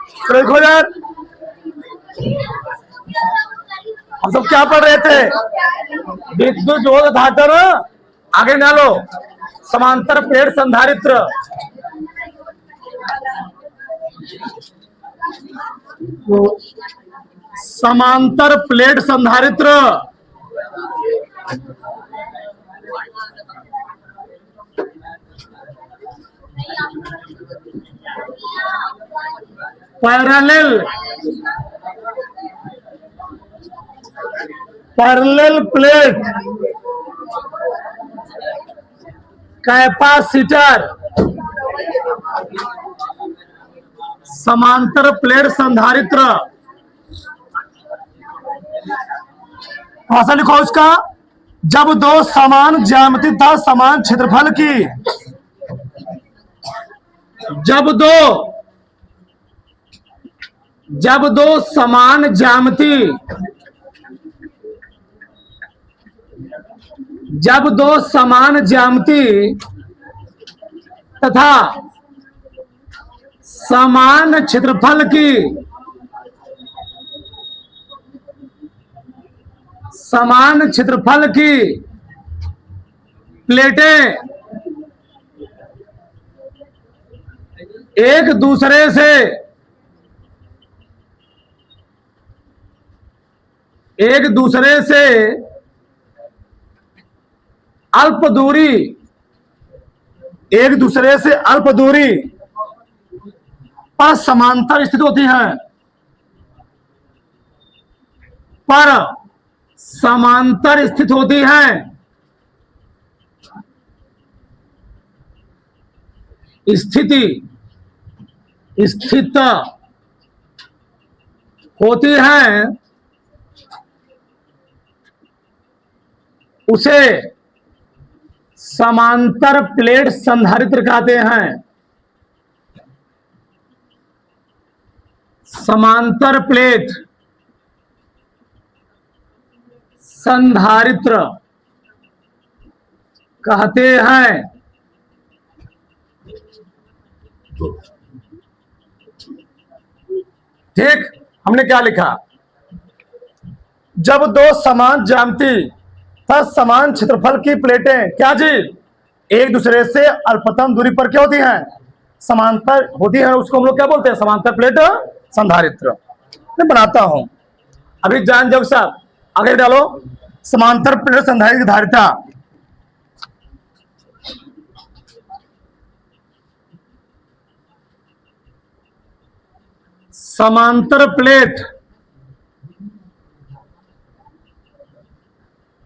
तो देखो यार, हम सब क्या पढ़ रहे थे? विद्युत जोत धातर आगे ना लो, समांतर प्लेट संधारित्र। समांतर प्लेट संधारित्र पैरेलल पैरेलल प्लेट कैपेसिटर समांतर प्लेट संधारित्र। भाषा लिखो उसका। जब दो समान ज्यामिति तथा समान क्षेत्रफल की जब दो समान ज्यामिति तथा समान क्षेत्रफल की प्लेटें एक दूसरे से अल्प दूरी पर समांतर स्थित होती हैं। स्थित होती हैं, उसे समांतर प्लेट संधारित्र कहते हैं। समांतर प्लेट संधारित्र कहते हैं। ठीक, हमने क्या लिखा? जब दो समान ज्यामिति तथा समान क्षेत्रफल की प्लेटें क्या जी एक दूसरे से अल्पतम दूरी पर क्या होती हैं? समांतर होती है, उसको हम लोग क्या बोलते हैं? समांतर प्लेट संधारित्र। मैं बनाता हूं, अभी जान जोग साहब आगे डालो। समांतर प्लेट संधारित्र धारिता समांतर प्लेट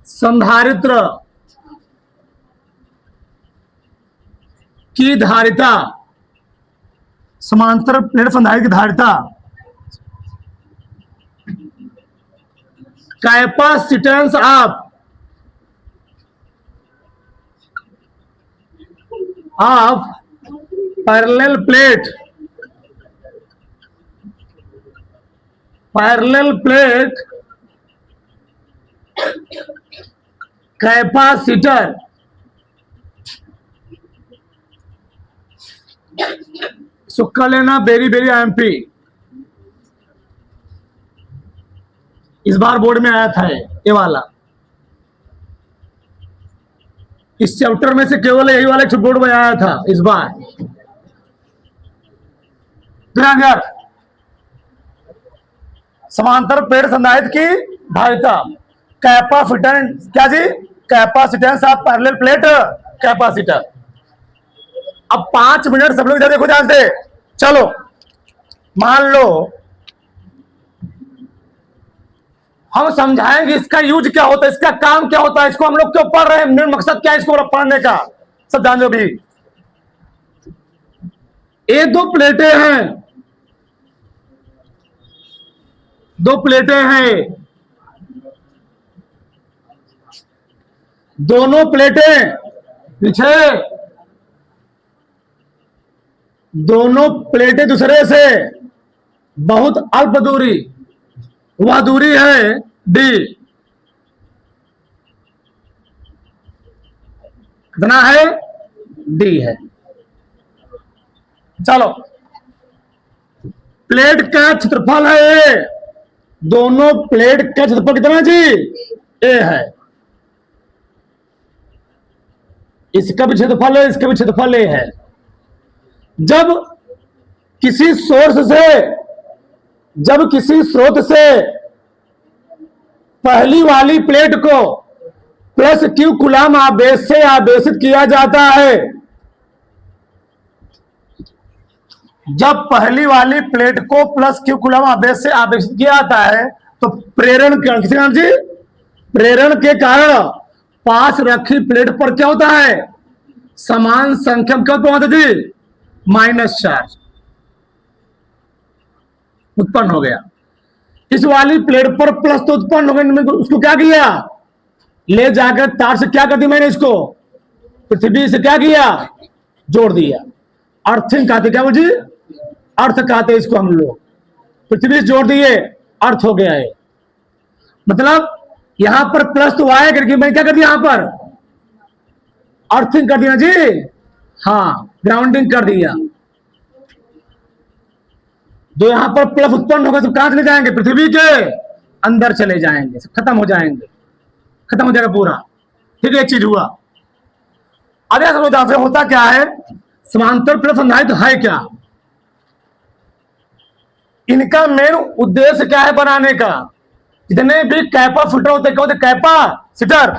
संधारित्र की धारिता, समांतर प्लेट संधारित्र की धारिता capacitance of parallel plate capacitor सुक्का लेना, वेरी वेरी एमपी। इस बार बोर्ड में आया था ये वाला। इस चैप्टर में से केवल यही वाला बोर्ड में आया था इस बार। समांतर प्लेट संधारित्र की धारिता कैपेसिटेंस क्या जी? Capacitance of parallel plate capacitor. अब 5 मिनट सब लोग इधर देखो ध्यान से। चलो मान लो हम समझाएंगे इसका यूज क्या होता है, इसका काम क्या होता है, इसको हम लोग क्यों पढ़ रहे हैं, मेन मकसद क्या है इसको पढ़ने का, सब जान लो भी। ये दो प्लेटें हैं, दोनों प्लेटें पीछे, दोनों प्लेटें दूसरे से बहुत अल्प दूरी, वह दूरी है डी। कितना है? डी है। चलो प्लेट का क्षेत्रफल है ए, दोनों प्लेट का क्षेत्रफल कितना है जी? ए है। इसका भी क्षेत्रफल है, इसका भी क्षेत्रफल ए है। जब किसी स्रोत से पहली वाली प्लेट को प्लस क्यू कूलम आवेश से आवेशित किया जाता है, जब पहली वाली प्लेट को प्लस क्यू कूलम आवेश से आवेशित किया जाता है तो प्रेरण जी, प्रेरण के कारण पास रखी प्लेट पर क्या होता है? समान संख्या क्या होता है जी? माइनस चार्ज उत्पन्न हो गया। इस वाली प्लेट पर प्लस तो उत्पन्न हो गया, उसको क्या किया? ले जाकर तार से क्या कर दी मैंने? इसको पृथ्वी से क्या किया? जोड़ दिया। अर्थिंग कहते, क्या बोल जी? अर्थ कहते इसको हम लोग। पृथ्वी से जोड़ दिए, अर्थ हो गया है। मतलब यहां पर प्लस तो आया करके मैंने क्या कर दिया? यहां पर अर्थिंग कर दिया जी, हाँ, ग्राउंडिंग कर दिया। जो यहां पर प्लस उत्पन्न होगा सब कहां चले जाएंगे? पृथ्वी के अंदर चले जाएंगे, सब खत्म हो जाएंगे, खत्म हो जाएगा पूरा। ठीक है, एक चीज हुआ। अब यह समझ होता क्या है? समांतर प्लेट संधारित्र है क्या? इनका मेन उद्देश्य क्या है बनाने का? जितने भी कैपेसिटर होते, क्या होते? कैपेसिटर।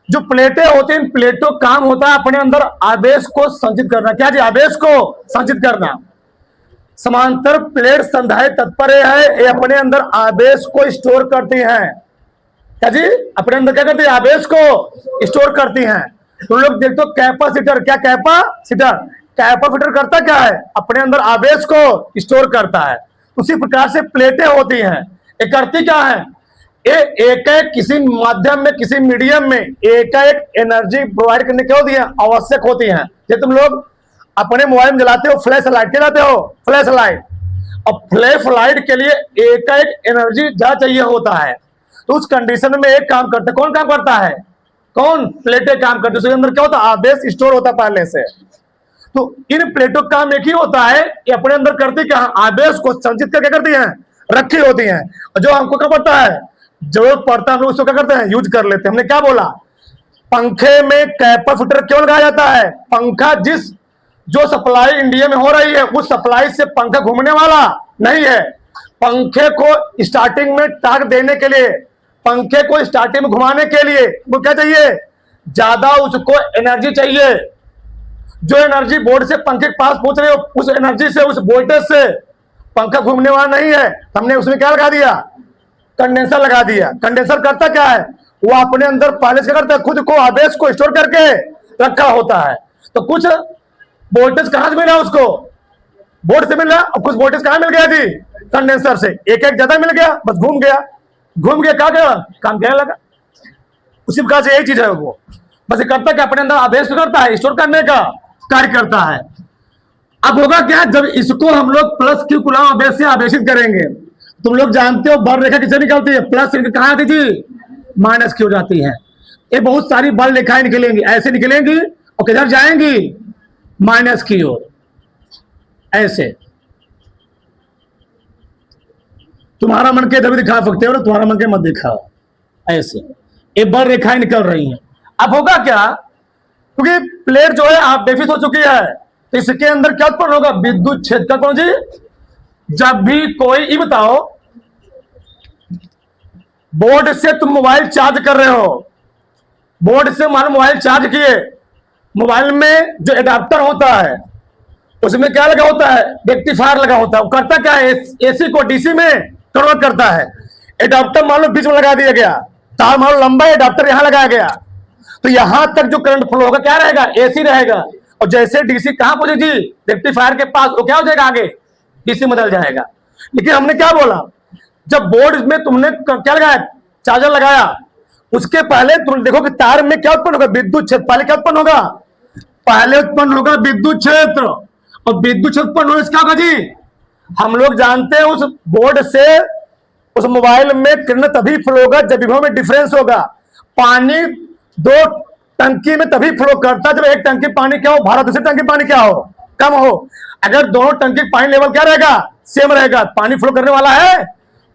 जो प्लेटें होती हैं, इन प्लेटों का काम होता है अपने अंदर आवेश को संचित करना। क्या जी? आवेश को संचित करना। समांतर प्लेट संधारित्र तात्पर्य है ये अपने अंदर आवेश को स्टोर करती हैं। क्या जी? अपने अंदर क्या करती है? आवेश को स्टोर करती हैं। तो लोग देखते हो कैपेसिटर, क्या कैपेसिटर? कैपेसिटर करता क्या है? अपने अंदर आवेश को स्टोर करता है। उसी प्रकार से प्लेटें होती हैं, ये करती क्या है? एक किसी माध्यम में, किसी मीडियम में एक एनर्जी प्रोवाइड करने की होती है, आवश्यक होती है। जैसे तुम लोग अपने मोबाइल में जलाते हो फ्लैश लाइट, क्या लाते हो? Flash light. और फ्लैश लाइट के लिए एक एनर्जी ज्यादा चाहिए होता है। तो उस कंडीशन में एक काम करते, कौन काम करता है? कौन? प्लेटें काम करते। उसके अंदर क्या होता है? आवेश स्टोर होता है पहले से। तो इन प्लेटों का काम एक ही होता है कि अपने अंदर करती क्या? आवेश को संचित करके करती हैं, रखी होती हैं। और जो हमको क्या पड़ता है, जरूरत पड़ता है, हम लोग उसको क्या करते हैं? यूज कर लेते हैं। हमने क्या बोला? पंखे में कैपेसिटर क्यों लगाया जाता है? पंखा जो सप्लाई इंडिया में हो रही है, उस सप्लाई से पंखा घूमने वाला नहीं है। पंखे को स्टार्टिंग में टार्क देने के लिए, पंखे को स्टार्टिंग में घुमाने के लिए वो क्या चाहिए? ज्यादा उसको एनर्जी चाहिए। जो एनर्जी बोर्ड से पंखे के पास पहुंच रही है, उस एनर्जी से, उस वोल्टेज से पंखा घूमने वाला नहीं है। हमने उसमें क्या लगा दिया? कंडेंसर लगा दिया। कंडेंसर करता क्या है? वो अपने अंदर पहले से करता है, खुद को आवेश को स्टोर करके रखा होता है। तो कुछ वोल्टेज कहां से मिला? उसको बोर्ड से मिला, और कुछ वोल्टेज कहां मिल गया जी? कंडेंसर से। एक ज्यादा मिल गया, बस घूम गया, क्या गया? काम क्या लगा। उसी प्रकार से यही चीज है, वो बस करता क्या? अपने अंदर आवेश करता है, स्टोर करने का कार्य करता है। अब होगा क्या? जब इसको हम लोग प्लस क्यू कूलम आवेश से आवेशित करेंगे, तुम लोग जानते हो बल रेखा किससे निकलती है? प्लस कहां आती थी? माइनस की हो जाती है। ये बहुत सारी बल रेखाएं निकलेंगी, ऐसे निकलेंगी और किधर जाएंगी? माइनस की ओर। ऐसे तुम्हारा मन के इधर भी दिखा सकते हो ना, तुम्हारा मन के मत दिखाओ। ऐसे ये बल रेखाएं निकल रही हैं। अब होगा क्या? क्योंकि प्लेट जो है आवेशित हो चुकी है, तो इसके अंदर क्या उत्पन्न होगा? विद्युत क्षेत्र। कौन जी? जब भी कोई, ये बताओ, बोर्ड से तुम मोबाइल चार्ज कर रहे हो, बोर्ड से मान मोबाइल चार्ज किए, मोबाइल में जो एडाप्टर होता है उसमें क्या लगा होता है? रेक्टिफायर लगा होता है। वो करता क्या है? एसी को डीसी में कन्वर्ट करता है। एडाप्टर मान लो बीच में लगा दिया गया, तार मान लो लंबा, एडाप्टर यहां लगाया गया, तो यहां तक जो करंट फ्लो होगा क्या रहेगा? एसी रहेगा। और जैसे डीसी कहां पहुंचेगी? रेक्टिफायर के पास, वो क्या हो जाएगा? आगे डीसी बदल जाएगा। लेकिन हमने क्या बोला? जब बोर्ड में तुमने क्या लगाया? चार्जर लगाया, उसके पहले तुम देखो कि तार में क्या उत्पन्न होगा? विद्युत क्षेत्र। पहले क्या उत्पन्न होगा? पहले उत्पन्न होगा विद्युत क्षेत्र। और विद्युत क्षेत्र उत्पन्न होने से क्या होगा जी? हम लोग जानते हैं उस बोर्ड से उस मोबाइल में किरण तभी फ्लो होगा जब विभव में डिफरेंस होगा। पानी दो टंकी में तभी फ्लो करता है जब एक टंकी पानी क्या हो भारा, दूसरी टंकी पानी क्या हो? कम हो। अगर दोनों टंकी पानी लेवल क्या रहेगा? सेम रहेगा, पानी फ्लो करने वाला है।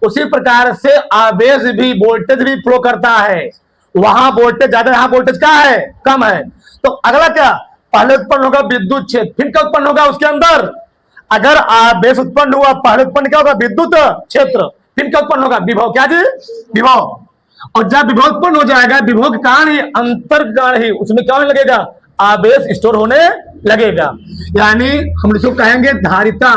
उसी प्रकार से आवेश भी, वोल्टेज भी फ्लो करता है। वहां वोल्टेज ज्यादा, यहां वोल्टेज क्या है, कम है। तो अगला क्या, पहले उत्पन्न होगा विद्युत क्षेत्र, फिर क्या उत्पन्न होगा उसके अंदर, अगर आवेश उत्पन्न हुआ पहले उत्पन्न क्या होगा, विद्युत क्षेत्र, फिर क्या उत्पन्न होगा, विभव। क्या जी, विभव। और जब विभव उत्पन्न हो जाएगा, विभव के कारण ही अंतर्गण ही उसमें क्या होने लगेगा, आवेश स्टोर होने लगेगा। यानी हम इसको कहेंगे धारिता।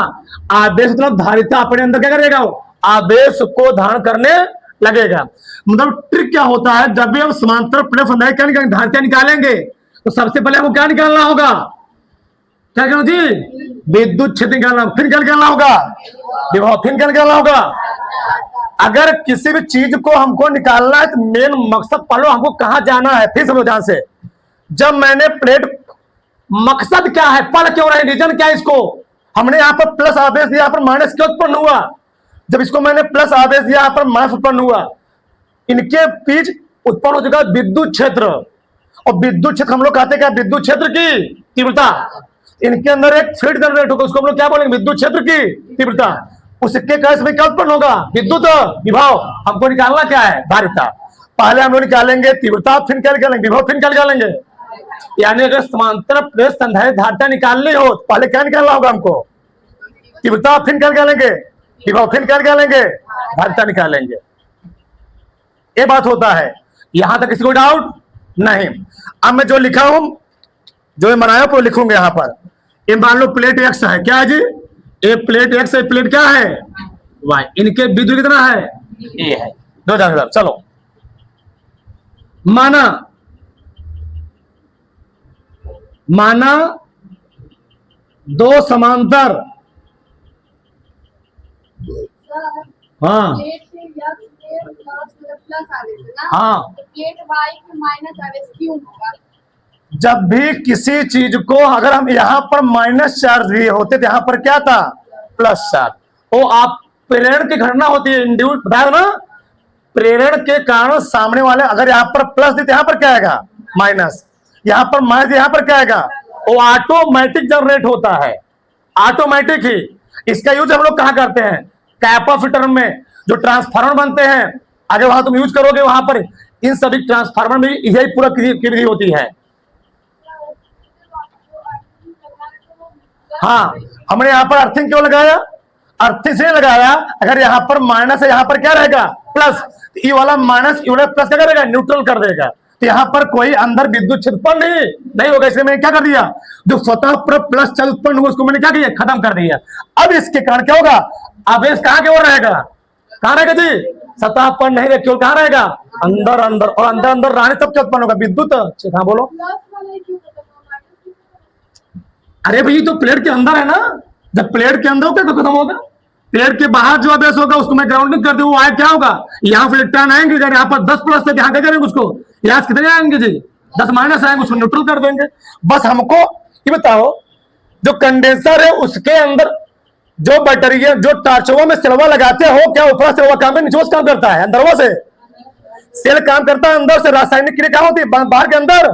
आवेश मतलब धारिता अपने अंदर क्या करेगा, वो आवेश को धारण करने लगेगा। मतलब ट्रिक क्या होता है, जब भी हम समांतर प्लेट क्या निकालेंगे, धारिता निकालेंगे, तो सबसे पहले हमको क्या निकालना होगा, क्या कहना जी, विद्युत क्षेत्र निकालना, फिर क्या निकालना होगा, विभव, फिर क्या निकालना होगा। अगर किसी भी चीज को हमको निकालना है तो मेन मकसद पहले हमको कहां जाना है, फिर समझो ध्यान से। जब मैंने प्लेट, मकसद क्या है, पढ़ क्यों रहे, रीजन क्या है, इसको हमने यहां पर प्लस आवेश दिया, यहां पर माइनस क्यों उत्पन्न हुआ। जब इसको मैंने प्लस आवेश दिया, यहां पर माइनस उत्पन्न हुआ, इनके बीच उत्पन्न हो चुका विद्युत क्षेत्र। और विद्युत क्षेत्र हम लोग कहते हैं क्या, विद्युत क्षेत्र की तीव्रता। इनके अंदर एक फील्ड जनरेट होगा, उसको हम लोग क्या बोलेंगे, विद्युत क्षेत्र की तीव्रता। उसके कैसे में क्या उत्पन्न होगा, विद्युत विभव। हमको निकालना क्या है, धारिता। पहले हम लोग निकालेंगे तीव्रता, फिर क्या निकालेंगे, विभव, फिर क्या निकालेंगे। यानी अगर समांतर प्लेट संधारित्र धारिता निकालनी हो तो पहले क्या निकालना होगा हमको, तीव्रता, फिर क्या निकालेंगे, विभव, फिर क्या निकालेंगे, धारिता निकालेंगे। ये बात होता है। यहां तक किसी को डाउट नहीं। अब मैं जो लिखा हूं, जो मैं बनाया वो लिखूंगा यहां पर। ये मान लो प्लेट एक्स है, क्या है जी, ये प्लेट एक्स है, प्लेट क्या है, वाई। इनके बीच कितना है, ए है, दो जानवर। चलो माना दो समांतर, हाँ हाँ, जब भी किसी चीज को अगर हम यहां पर माइनस चार्ज दिए होते तो यहां पर क्या था, प्लस चार्ज। वो आप प्रेरण की घटना होती है, इंड्यूस बताया ना, प्रेरण के कारण सामने वाले अगर यहां पर प्लस देते, यहां पर क्या आएगा, माइनस, यहां पर माइनस, यहां पर क्या आएगा, वो ऑटोमेटिक जनरेट होता है, ऑटोमेटिक ही। इसका यूज हम लोग कहां करते हैं, कैपेसिटर में जो ट्रांसफार्मर बनते हैं, अगर वहां तुम यूज करोगे वहां पर इन सभी ट्रांसफार्मर में यही पूरा विधि होती है। हाँ, हमने यहां पर अर्थिंग क्यों लगाया, अर्थिंग से लगाया, अगर यहां पर माइनस है, यहां पर क्या रहेगा, प्लस। ये वाला माइनस, ये वाला प्लस क्या करेगा, न्यूट्रल कर देगा। तो यहां पर कोई अंदर विद्युत क्षेत्र उत्पन्न नहीं होगा। इसलिए मैंने क्या कर दिया, जो स्वतः पर प्लस चार्ज उत्पन्न हुआ उसको मैंने क्या किया, खत्म कर दिया। अब इसके कारण क्या होगा, आवेश कहां की ओर रहेगा, कहां रहेगा जी, सतह पर नहीं रहेगा, केवल कहां रहेगा, अंदर अंदर। और अंदर अंदर रहने तब क्या उत्पन्न होगा, विद्युत। हाँ बोलो, अरे भाई तो प्लेट के अंदर है ना, जब प्लेट के अंदर होगा तो खत्म होगा। प्लेट के बाहर जो आवेश होगा उसको मैं ग्राउंडिंग कर दूं, वो आए क्या होगा, यहाँ फिर इलेक्ट्रॉन आएंगे, यहाँ पर 10 प्लस थे, यहाँ क्या करेंगे उसको, यहाँ कितने आएंगे जी, 10 माइनस आएंगे, उसको न्यूट्रल कर देंगे। बस हमको ये बताओ, जो कंडेंसर है उसके अंदर जो बैटरी है, जो टार्चों में सिलवा लगाते हो, क्या ऊपर सिलवा काम है, नीचे काम करता है, अंदरवा से सेल काम करता है, अंदर से रासायनिक क्रिया क्या होती है, बाहर के अंदर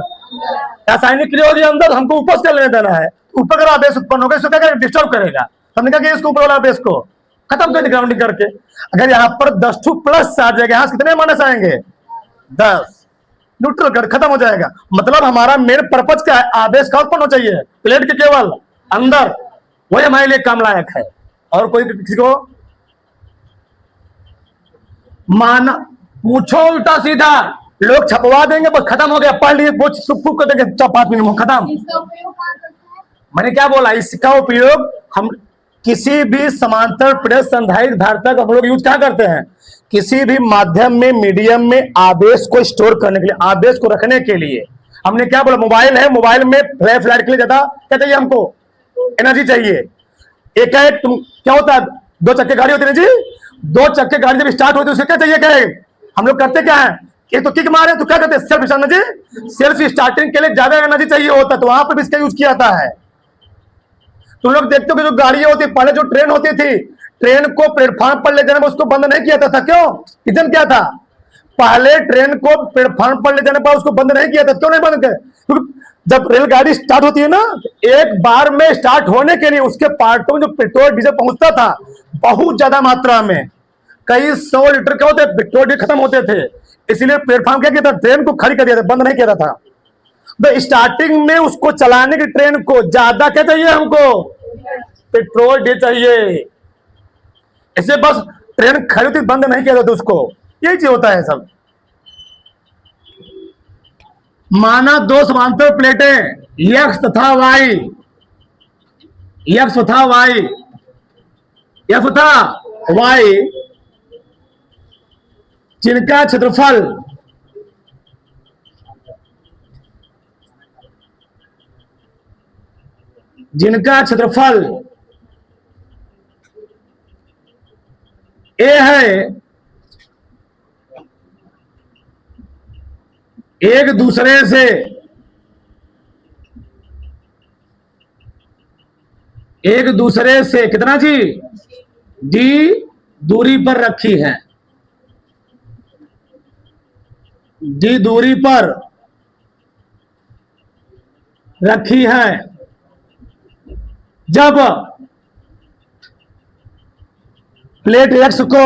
रासायनिक क्रिया होती है, अंदर हमको ऊपर से लेने देना है। ऊपर का आवेश उत्पन्न होगा, इसको क्या करें, डिस्टर्ब करेगा। हमने कहा कि इसको ऊपर वाला आवेश को खत्म कर दे ग्राउंडिंग करके। अगर यहाँ पर 10 प्लस चार्ज है, यहाँ कितने माइनस आएंगे, 10, न्यूट्रल कर खत्म हो जाएगा। मतलब हमारा मेन पर्पज क्या है, आवेश का उत्पन्न हो चाहिए प्लेट के केवल अंदर, वही हमारे लिए काम लायक है। और कोई किसी को माना, पूछो उल्टा सीधा, लोग छपवा देंगे, बस खत्म हो गया, पढ़ लिए, पूछ कर देंगे, 5 मिनट में खत्म। मैंने क्या बोला, इसका उपयोग हम किसी भी समांतर प्रेस संधारित्र धारिता का हम लोग यूज क्या करते हैं, किसी भी माध्यम में, मीडियम में आवेश को स्टोर करने के लिए, आवेश को रखने के लिए। हमने क्या बोला, मोबाइल है, मोबाइल में फ्लैश लाइट के लिए ज्यादा क्या चाहिए, हमको एनर्जी चाहिए। एक क्या होता है, 2 चक्के गाड़ी होती है जी, 2 चक्के गाड़ी जब स्टार्ट होती है उसके क्या चाहिए, क्या है, हम लोग करते क्या है, एक तो किक मारे तो क्या करते हैं, सेल्फ एनर्जी, सेल्फ स्टार्टिंग के लिए ज्यादा एनर्जी चाहिए होता है, तो वहां पर भी इसका यूज किया जाता है। तुम लोग देखते हो कि जो गाड़ियां होती, पहले जो ट्रेन होती थी, ट्रेन को प्लेटफॉर्म पर ले जाने में उसको बंद नहीं किया था, क्यों, रीजन क्या था, पहले ट्रेन को प्लेटफॉर्म पर ले जाने पर उसको बंद नहीं किया था, क्यों नहीं बंद किया, क्योंकि जब रेलगाड़ी स्टार्ट होती है ना, एक बार में स्टार्ट होने के लिए उसके पार्टों में जो पेट्रोल डीजल पहुंचता था, बहुत ज्यादा मात्रा में, कई 100 लीटर क्या होते पेट्रोल खत्म होते थे, इसलिए प्लेटफॉर्म क्या किया था, ट्रेन को खड़ी कर दिया था, बंद नहीं किया था। तो स्टार्टिंग में उसको चलाने की ट्रेन को ज्यादा क्या चाहिए, हमको पेट्रोल डे चाहिए, इसे बस ट्रेन खड़ी होती बंद नहीं किया जाता उसको, यही चीज होता है सब। माना दो समांतर प्लेटें एक्स तथा वाई, एक्स तथा वाई, एक्स तथा वाई, जिनका क्षेत्रफल ए है, एक दूसरे से कितना जी, डी दूरी पर रखी है, डी दूरी पर रखी है। जब प्लेट एक्स को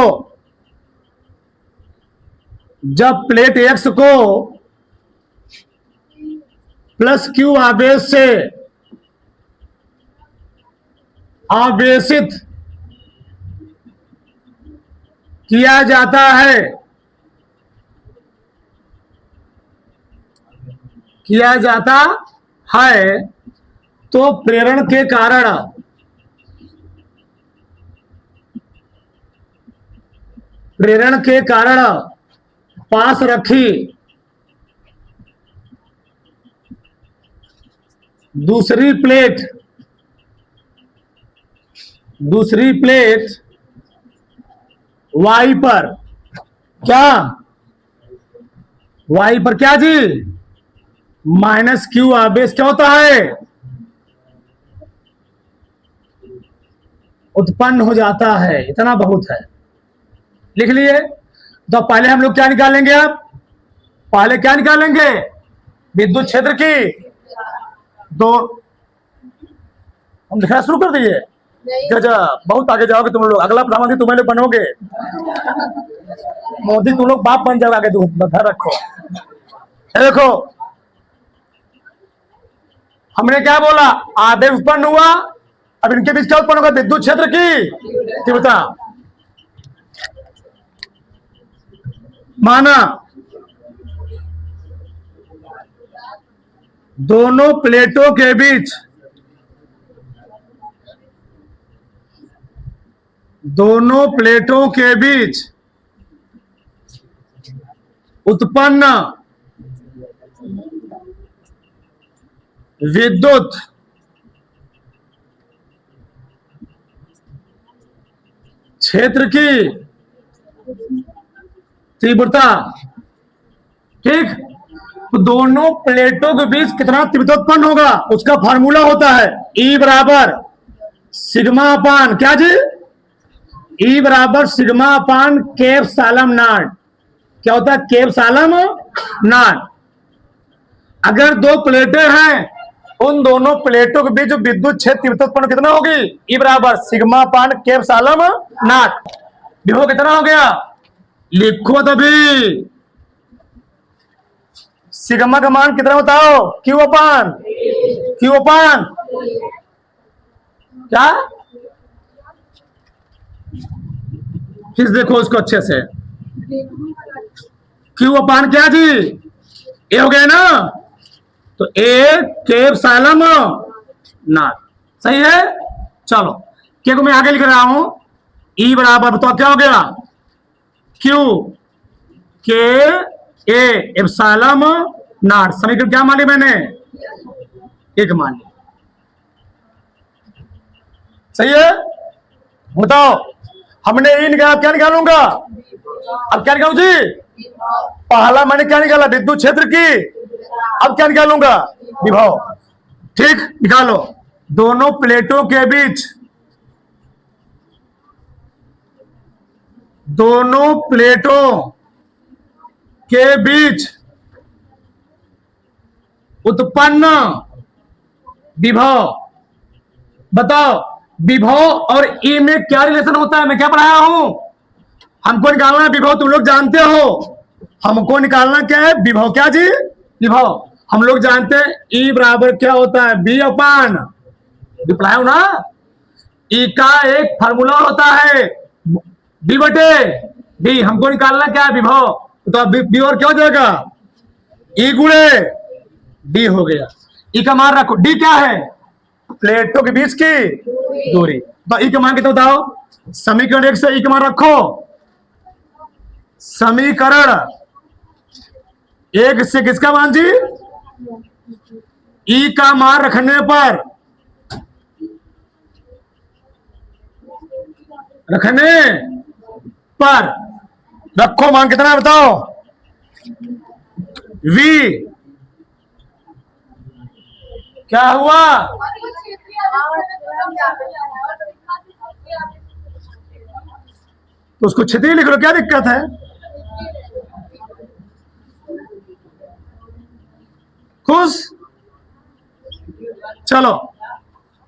प्लस क्यू आवेश से आवेशित किया जाता है, तो प्रेरण के कारण पास रखी दूसरी प्लेट वाई पर क्या जी, माइनस क्यू आवेश क्या होता है, उत्पन्न हो जाता है। इतना बहुत है, लिख लिए। तो पहले हम लोग क्या निकालेंगे, अब पहले क्या निकालेंगे, विद्युत क्षेत्र की दो, हम लिखना शुरू कर दिए, बहुत आगे जाओगे तुम लोग, अगला प्रधानमंत्री तुम्हें लोग बनोगे, मोदी तुम लोग बाप बन जाओगे आगे, ध्यान रखो। देखो हमने क्या बोला, आवेश उत्पन्न हुआ, अब इनके बीच क्या उत्पन्न होगा, विद्युत क्षेत्र की तीव्रता। माना दोनों प्लेटों के बीच उत्पन्न विद्युत क्षेत्र की तीव्रता, ठीक, तो दोनों प्लेटों के बीच कितना तीव्रता उत्पन्न होगा, उसका फार्मूला होता है E बराबर सिग्मा अपान क्या जी, E बराबर sigma upon k epsilon naught. क्या होता है, केप सालम नॉट। अगर दो प्लेटें हैं, उन दोनों प्लेटों के बीच जो विद्युत क्षेत्र तीव्रता उत्पन्न कितना होगी, E बराबर sigma upon k epsilon naught. विभव कितना हो गया, लिखो तभी, सिग्मा का मान कितना बताओ, क्यू अपान क्या, फिर देखो उसको अच्छे से, क्यू अपान क्या जी, ए हो गया ना, तो ए केप सालम नॉट, सही है। चलो क्या को मैं आगे लिख रहा हूं, ई बराबर बताओ क्या हो गया, क्यू के ए एप्सिलॉन नॉट, समीकरण क्या मान लिया मैंने, एक मान लिया, सही है। बताओ हमने ई निकाला, क्या निकालूंगा, अब क्या निकालू जी, पहला मैंने क्या निकाला, विद्युत क्षेत्र की, अब क्या निकालूंगा, विभव, ठीक, निकालो। दोनों प्लेटों के बीच उत्पन्न विभव बताओ, विभव और ई में क्या रिलेशन होता है? मैं क्या पढ़ाया हूं? हमको निकालना है विभव, तुम लोग जानते हो। हमको निकालना क्या है? विभव। क्या जी? विभव। हम लोग जानते हैं ई बराबर क्या होता है? बी अपान, पढ़ाया हो ना। ई का एक फार्मूला होता है बी बटे डी। हमको निकालना क्या है? विभव। तो बी और क्या हो जाएगा? ई गुणे डी हो गया। ई का मान रखो। डी क्या है? प्लेटों के बीच की दूरी। तो ई का मान कितना बताओ? समीकरण 1 से ई का मान रखो। समीकरण 1 से किसका मान जी? ई का मान रखने पर, रखो मान कितना है बताओ? वी क्या हुआ? तो उसको क्षेत्रीय लिख लो, क्या दिक्कत है? खुश? चलो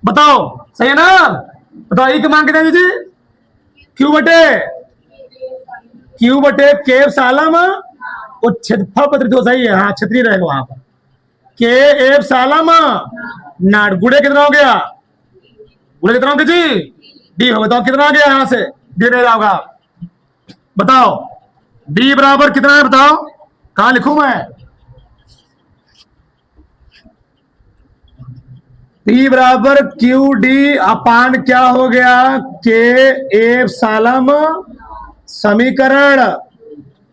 बताओ, सही है ना? बताओ ई की मान कितना जी? क्यू बटे के सालम, वो क्षेत्रफल पद्धति तो सही है, हाँ क्षेत्रीय रहेगा वहां पर। के एफ सालम नाट गुड़े कितना हो गया? गुड़े कितना हो गया जी? डी हो। बताओ कितना आ गया यहां से? डी नहीं जाओगा। बताओ डी बराबर कितना है? बताओ कहां लिखूं मैं? डी बराबर क्यू डी अपान क्या हो गया? के एफ सालम समीकरण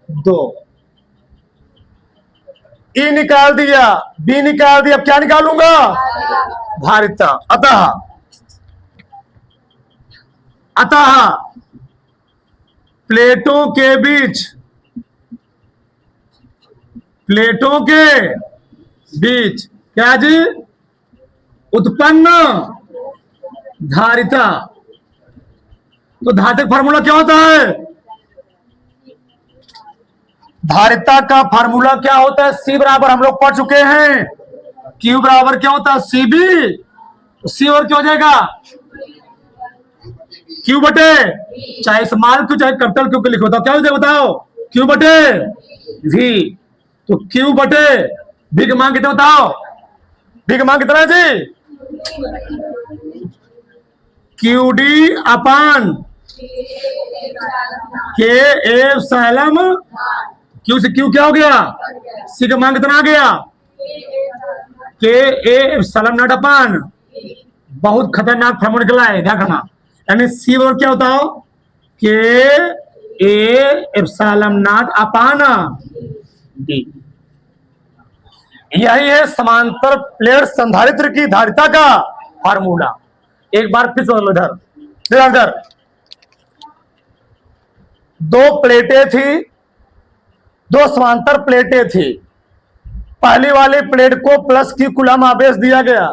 2। ई निकाल दिया, बी निकाल दिया, अब क्या निकालूंगा? धारिता। अतः प्लेटों के बीच क्या जी? उत्पन्न धारिता। तो धारिता का फार्मूला क्या होता है? धारिता का फार्मूला क्या होता है? सी बराबर हम लोग पढ़ चुके हैं। क्यू बराबर क्या होता है? C B. तो सी और क्या हो जाएगा? क्यू बटे, चाहे स्मॉल क्यू चाहे कैपिटल क्यू के लिखो, तो क्या हो जाएगा बताओ? क्यू बटे वी। तो क्यू बटे वी का मान कितना बताओ? वी का मान कितना है जी? क्यू डी अपान के एफ सालम। क्यू से क्यू क्या हो गया? सी का मान कितना आ गया? के एफ सालम नॉट अपान। बहुत खतरनाक फार्मूला निकला है, ध्यान रखना। यानी सी और क्या होता हो? के A epsilon not upon D. यही है समांतर प्लेट संधारित्र की धारिता का फार्मूला। एक बार फिर सुन लो इधर। दो प्लेटें थी, दो समांतर प्लेटें थी। पहली वाली प्लेट को प्लस क्यू कूलम आवेश दिया गया,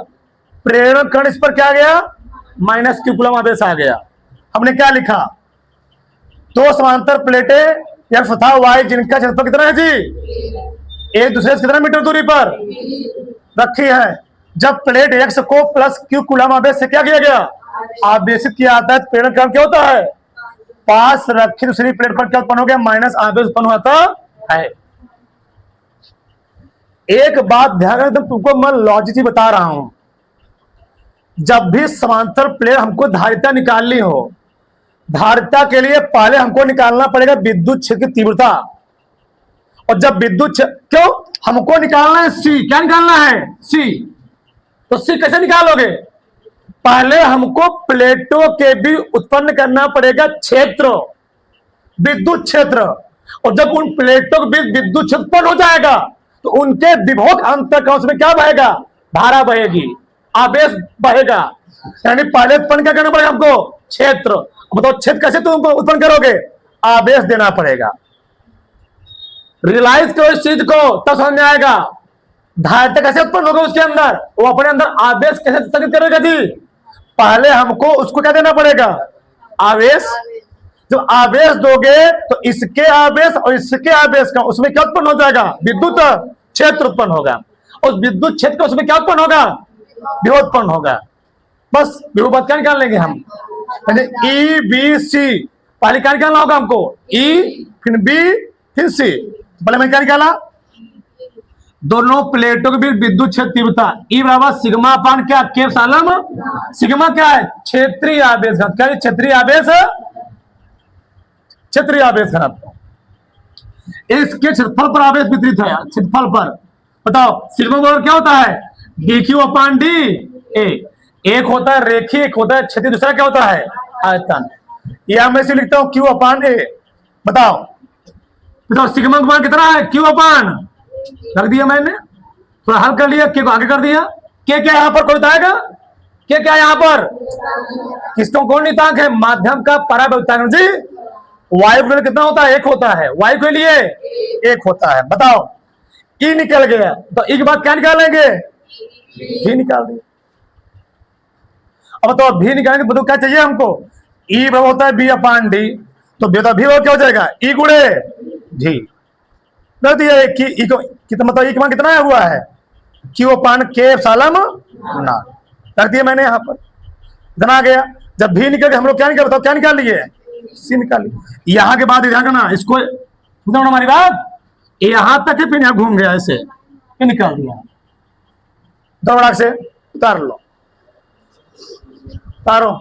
प्रेरण कण इस पर क्या गया? माइनस क्यू कूलम आवेश आ गया। हमने क्या लिखा? दो समांतर प्लेटें एक्स तथा वाई जिनका क्षेत्रफल कितना है जी? एक दूसरे से कितना मीटर दूरी पर रखी है। जब प्लेट एक्स को प्लस क्यू कूलम आवेश से क्या किया गया? आवेशित किया जाता है। प्रेरण कण क्या होता है? पास रखी दूसरी प्लेट पर क्या उत्पन्न हो गया? माइनस आवेश उत्पन्न होता है। एक बात ध्यान रखना, तुमको मैं लॉजिक बता रहा हूं। जब भी समांतर प्लेट हमको धारिता निकालनी हो, धारिता के लिए पहले हमको निकालना पड़ेगा विद्युत क्षेत्र की तीव्रता। और जब विद्युत क्यों हमको निकालना है? सी। क्या निकालना है? सी। तो सी कैसे निकालोगे? पहले हमको प्लेटों के भी उत्पन्न करना पड़ेगा क्षेत्र, विद्युत क्षेत्र। और जब उन प्लेटों के बीच विद्युत क्षेत्र उत्पन्न हो जाएगा तो उनके विभव अंतर में क्या बहेगा? धारा बहेगी, आवेश बहेगा। यानी पहले उत्पन्न क्या करना पड़ेगा हमको? क्षेत्र। बताओ क्षेत्र कैसे तुम उत्पन्न करोगे? आवेश देना पड़ेगा। रियलाइज करो इस चीज को, तब समझ में आएगा। धारिता कैसे उत्पन्न होगा उसके अंदर? वो अपने अंदर आवेश कैसे स्थगित करेगा जी? पहले हमको उसको क्या देना पड़ेगा? आवेश। जब आवेश दोगे तो इसके आवेश और इसके आवेश का उसमें क्या उत्पन्न हो जाएगा? विद्युत क्षेत्र उत्पन्न होगा। उस विद्युत क्षेत्र का उसमें क्या उत्पन्न होगा? विभव उत्पन्न होगा। बस बहुपद क्या निकाल लेंगे हम, ई बी सी, पहले क्या निकालना होगा हमको, ई फिर बी फिर सी। पहले मैंने क्या निकाला, दोनों प्लेटों के बीच विद्युत क्षेत्र तीव्रता ई बराबर सिग्मा अपान क्या, के सालम, सिग्मा क्या है, क्षेत्रीय आवेश घनत्व, क्या है क्षेत्रीय आवेश, क्षेत्रीय आवेश घनत्व। इसके क्षेत्रफल पर आवेश वितरित है, क्षेत्रफल पर बताओ सिग्मा बराबर क्या होता है, D Q upon D A. एक होता है रेखीय, एक होता है क्षेत्रीय, दूसरा क्या होता है आयतन। या मैं इसे लिखता हूं क्यू अपान ए। बताओ बताओ सिग्मा का मान कितना है, क्यू अपान, रख दिया मैंने, थोड़ा हल कर लिया, के को आगे कर दिया। के क्या यहां पर कोई बताएगा, के क्या यहां पर, किसको कौन नितांक है, माध्यम का परावर्तन जी। वायु के लिए कितना होता है, एक होता है, वायु के लिए एक होता है। बताओ ई निकल गया, तो ई के बाद क्या निकालेंगे, भी निकाल दिया। अब तो भी निकालेंगे, बताओ क्या चाहिए हमको, ई होता है बी अपान डी, तो भी क्या हो जाएगा, ई गुणे जी। रख दिया कि ई को कितना, मतलब ई का मान कितना हुआ है, क्यू अपान के सालम ना, रख दिया मैंने यहां पर, इतना आ गया। जब भी निकल गया हम लोग क्या निकाल, बताओ क्या निकाल लिए, सी निकाल लिए। यहां के बाद ध्यान करना इसको, हमारी बात यहां तक है, फिर यहां घूम गया ऐसे, ये निकाल दिया, दो से उतार लो, उतारो।